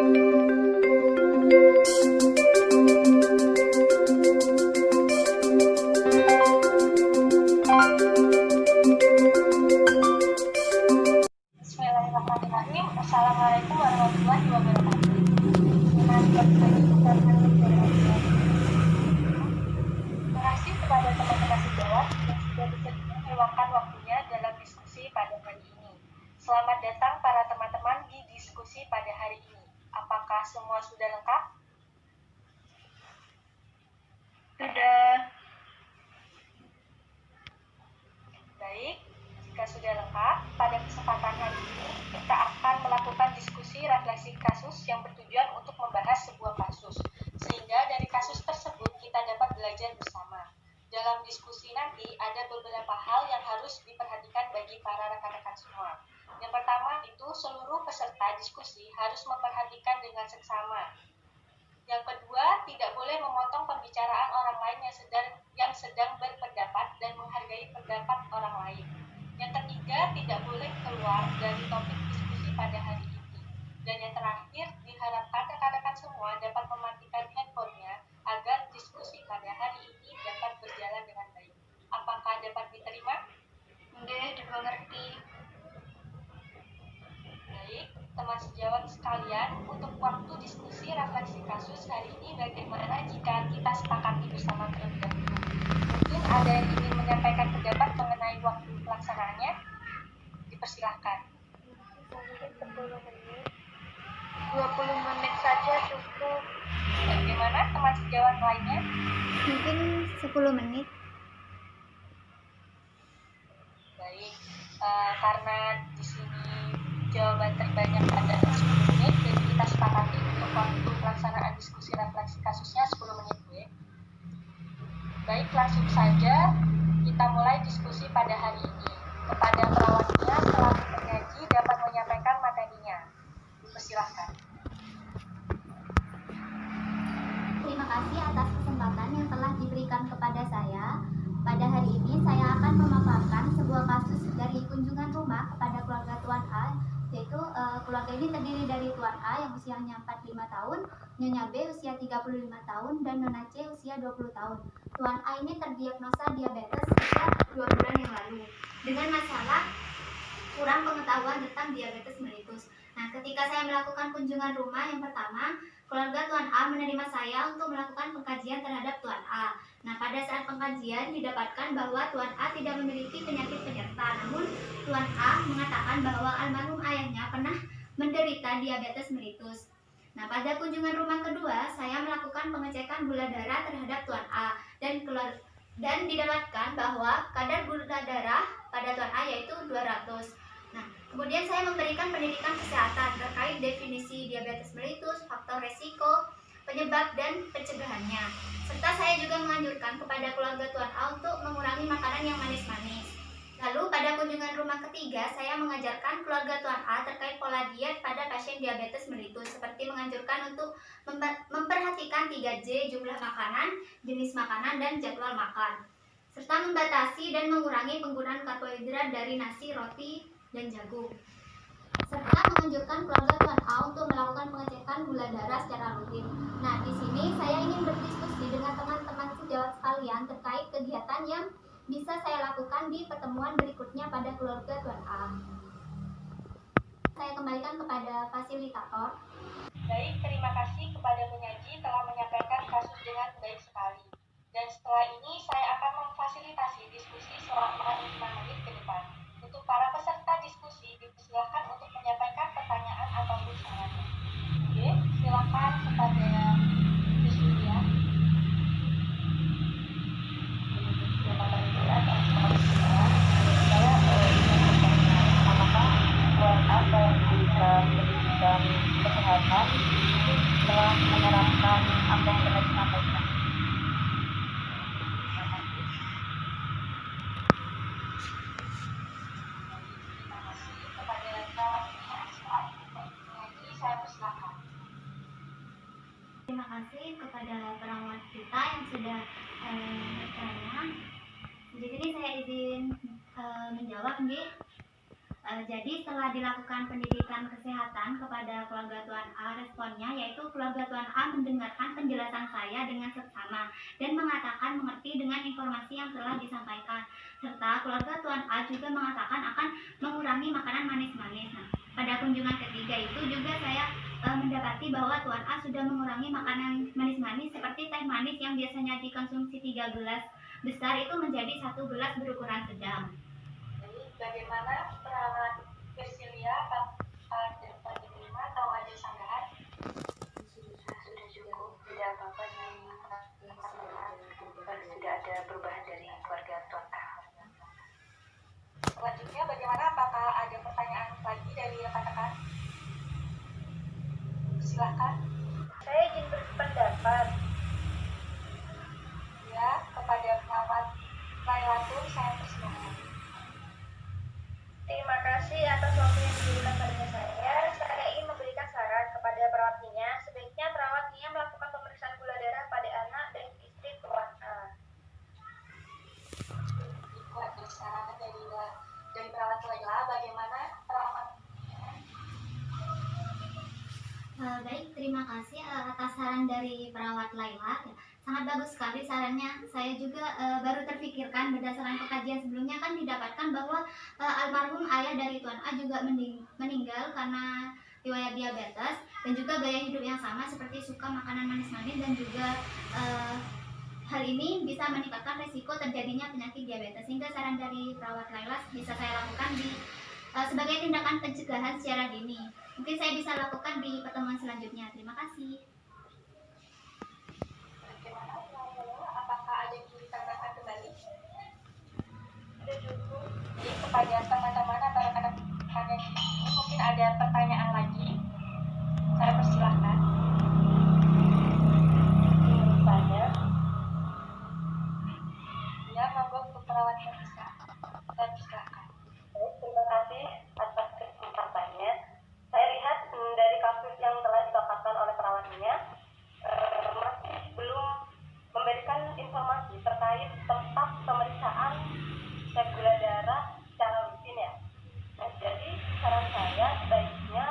Bismillahirrahmanirrahim. Assalamualaikum warahmatullahi wabarakatuh. Terima kasih kepada teman-teman sejawat yang sudah bersedia meluangkan waktunya dalam diskusi pada hari ini. Selamat datang para teman-teman di diskusi pada hari ini. Apakah semua sudah lengkap? Sudah. Baik, jika sudah lengkap, pada kesempatan hari ini kita akan melakukan diskusi refleksi kasus yang bertujuan untuk membahas sebuah kasus, sehingga dari kasus tersebut kita dapat belajar bersama. Dalam diskusi nanti ada beberapa hal yang harus diperhatikan bagi para rekan-rekan semua. Yang pertama itu seluruh peserta diskusi harus memperhatikan dengan seksama. Yang kedua, tidak boleh memotong pembicaraan orang lain yang sedang berpendapat dan menghargai pendapat orang lain. Yang ketiga, tidak boleh keluar dari topik diskusi pada hari ini. Dan yang terakhir, diharapkan rekan-rekan semua dapat mematikan handphonenya agar diskusi pada hari ini dapat berjalan dengan baik. Apakah dapat diterima? Nggih, dimengerti. Baik, teman sejawat sekalian, untuk waktu diskusi refleksi kasus hari ini bagaimana jika kita sepakati bersama terlebih dahulu? Mungkin ada yang ingin menyampaikan pendapat mengenai waktu pelaksanaannya? Dipersilahkan. Mungkin 10 menit. 20 menit saja cukup. Bagaimana teman sejawat lainnya? Mungkin 10 menit. Baik, karena di sini jawaban terbanyak adalah 10 menit, jadi kita sepakati untuk waktu pelaksanaan diskusi refleksi kasusnya 10 menit. Baik, langsung saja kita mulai diskusi pada hari ini. Kepada perawatnya selaku penyaji dapat menyampaikan materinya. Dipersilahkan. Terima kasih atas kesempatan yang telah diberikan kepada saya. Pada hari ini saya akan memaparkan sebuah kasus dari kunjungan rumah kepada keluarga Tuan A, yaitu keluarga ini terdiri dari Tuan A yang usianya 45 tahun, Nyonya B usia 35 tahun, dan Nona C usia 20 tahun. Tuan A ini terdiagnosa diabetes sejak 2 bulan yang lalu dengan masalah kurang pengetahuan tentang diabetes mellitus. Nah, ketika saya melakukan kunjungan rumah yang pertama, keluarga Tuan A menerima saya untuk melakukan pengkajian terhadap Tuan A. Nah, pada saat pengkajian didapatkan bahwa Tuan A tidak memiliki penyakit penyerta, namun Tuan A mengatakan bahwa almarhum ayahnya pernah menderita diabetes mellitus. Nah, pada kunjungan rumah kedua, saya melakukan pengecekan gula darah terhadap Tuan A dan didapatkan bahwa kadar gula darah pada Tuan A yaitu 200. Nah, kemudian saya memberikan pendidikan kesehatan terkait definisi diabetes mellitus, faktor resiko, penyebab dan pencegahannya. Serta saya juga menganjurkan kepada keluarga Tuan A untuk mengurangi makanan yang manis-manis. Lalu pada kunjungan rumah ketiga, saya mengajarkan keluarga Tuan A terkait pola diet pada pasien diabetes mellitus, seperti menganjurkan untuk memperhatikan 3J, jumlah makanan, jenis makanan, dan jadwal makan. Serta membatasi dan mengurangi penggunaan karbohidrat dari nasi, roti, dan jagung. Serta menganjurkan keluarga Tuan A untuk melakukan pengecekan gula darah secara rutin. Nah, di sini saya ingin berdiskusi dengan teman-teman sejawat sekalian terkait kegiatan yang bisa saya lakukan di pertemuan berikutnya pada keluarga Tuan A. Saya kembalikan kepada fasilitator. Baik, terima kasih kepada penyaji telah menyampaikan kasus dengan baik sekali. Dan setelah ini saya akan memfasilitasi diskusi selama 5 menit ke depan. Untuk para peserta diskusi, dipersilakan untuk menyampaikan pertanyaan ataupun sarannya. Oke, silakan kepada Yulia. Terima kasih atas waktunya. Saya ingin bertanya, apakah Tuan A yang bisa pendidikan kesehatan telah menerapkan apa yang telah disampaikan? Terima kasih kepada perawat kita yang sudah bertanya. Di sini saya izin menjawab, nih. Jadi setelah dilakukan pendidikan kesehatan kepada keluarga Tuan A, respon responnya, yaitu keluarga Tuan A mendengarkan penjelasan saya dengan seksama dan mengatakan mengerti dengan informasi yang telah disampaikan, serta keluarga Tuan A juga mengatakan akan mengurangi makanan manis-manis. Nah, pada kunjungan ketiga itu juga saya mendapati bahwa Tuan A sudah mengurangi makanan manis-manis seperti teh manis yang biasanya dikonsumsi 3 gelas besar itu menjadi 1 gelas berukuran sedang. Jadi bagaimana perawat Persilia dapat diterima atau ada sanggahan? Sudah cukup, tidak apa-apa sudah ada perubahan dari keluarga Tuan A. Selanjutnya bagaimana, apakah ada pertanyaan lagi dari rekan-rekan? Silakan. Saya izin berpendapat. Ya, kepada perawat Lailatul saya persilakan. Terima kasih atas waktu yang diberikan pada saya. Saya ingin memberikan saran kepada perawat Nia. Sebaiknya perawat Nia melakukan pemeriksaan gula darah pada anak dan istri Tuan A. Itu ada saran dari perawat Laila. Bagaimana perawat? Baik, terima kasih atas saran dari perawat Laila. Ya, sangat bagus sekali sarannya. Saya juga baru terfikirkan berdasarkan pengkajian sebelumnya kan didapatkan bahwa almarhum ayah dari Tuan A juga meninggal karena riwayat diabetes dan juga gaya hidup yang sama seperti suka makanan manis-manis, dan juga hal ini bisa meningkatkan risiko terjadinya penyakit diabetes. Sehingga saran dari perawat Laila bisa saya lakukan sebagai tindakan pencegahan secara dini. Mungkin saya bisa lakukan di pertemuan selanjutnya. Terima kasih. Bagaimana Laila? Apakah ada yang ingin ditambahkan kembali? Sudah cukup. Jadi kepada teman-teman atau rekan-rekan yang di sini mungkin ada pertanyaan lagi. Saya persilahkan. Banyak. Ya, monggo untuk perawat yang bisa. Saya persilahkan. Baik, terima kasih atas kesempatannya. Saya lihat dari kasus yang telah dipaparkan oleh perawatnya masih belum memberikan informasi terkait tempat pemeriksaan cek gula darah secara rutin ya. Nah, jadi saran saya sebaiknya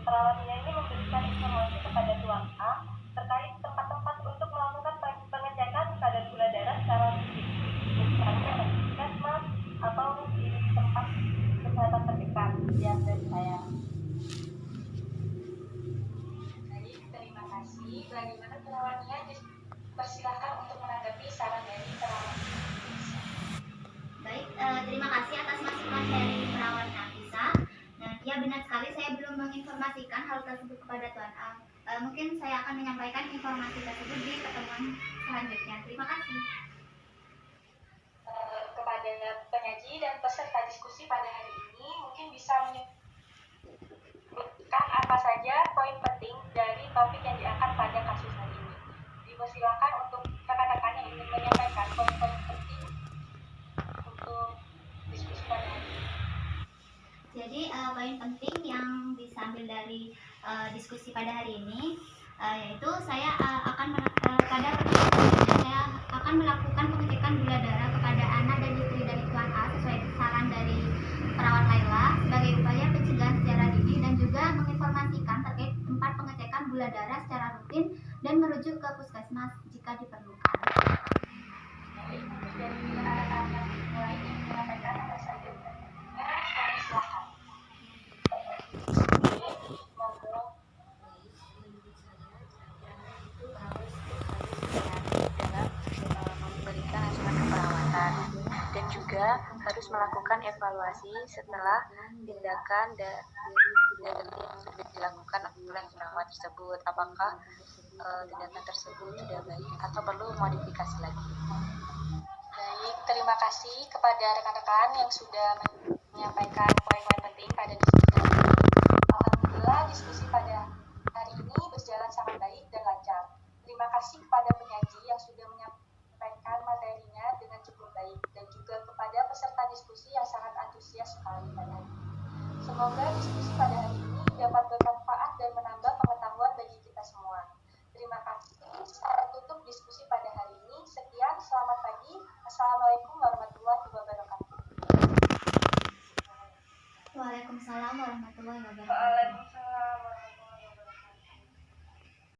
perawatnya ini memberikan informasi kepada Tuan A terkait tempat-tempat untuk melakukan pengecekan kadar gula darah secara rutin, misalnya di puskesmas atau di tempat kesehatan terdekat. Ya, dari saya. Baik, terima kasih. Bagaimana perawatnya? Persilahkan untuk menanggapi saran dari perawat. Baik, terima kasih atas masukan dari perawat Nafisa. Nah, ya benar sekali, saya belum menginformasikan hal tersebut kepada Tuan A. Mungkin saya akan menyampaikan informasi tersebut di pertemuan selanjutnya. Terima kasih. Kepada penyaji dan peserta diskusi pada hari ini, mungkin bisa menyebutkan apa saja poin penting dari topik yang diangkat pada kasus hari ini. Dipersilakan untuk rekan-rekan yang ingin menyampaikan poin-poin penting untuk diskusi pada hari ini. Jadi poin penting yang diambil dari diskusi pada hari ini yaitu saya akan melakukan pengecekan gula darah kepada anak dan istri dari Tuan A sesuai saran dari perawat Laila sebagai upaya pencegahan secara dini, dan juga menginformasikan terkait tempat pengecekan gula darah secara rutin dan merujuk ke puskesmas jika diperlukan. Baik, dari rekan-rekan yang lain yang menyampaikan apa saja? Saya silakan. Monggo. Dalam memberikan asuhan keperawatan, dan juga harus melakukan evaluasi setelah tindakan yang sudah dilakukan oleh perawat tersebut, apakah tindakan tersebut sudah baik atau perlu modifikasi lagi. Baik, terima kasih kepada rekan-rekan yang sudah menyampaikan poin-poin penting pada diskusi. Alhamdulillah diskusi pada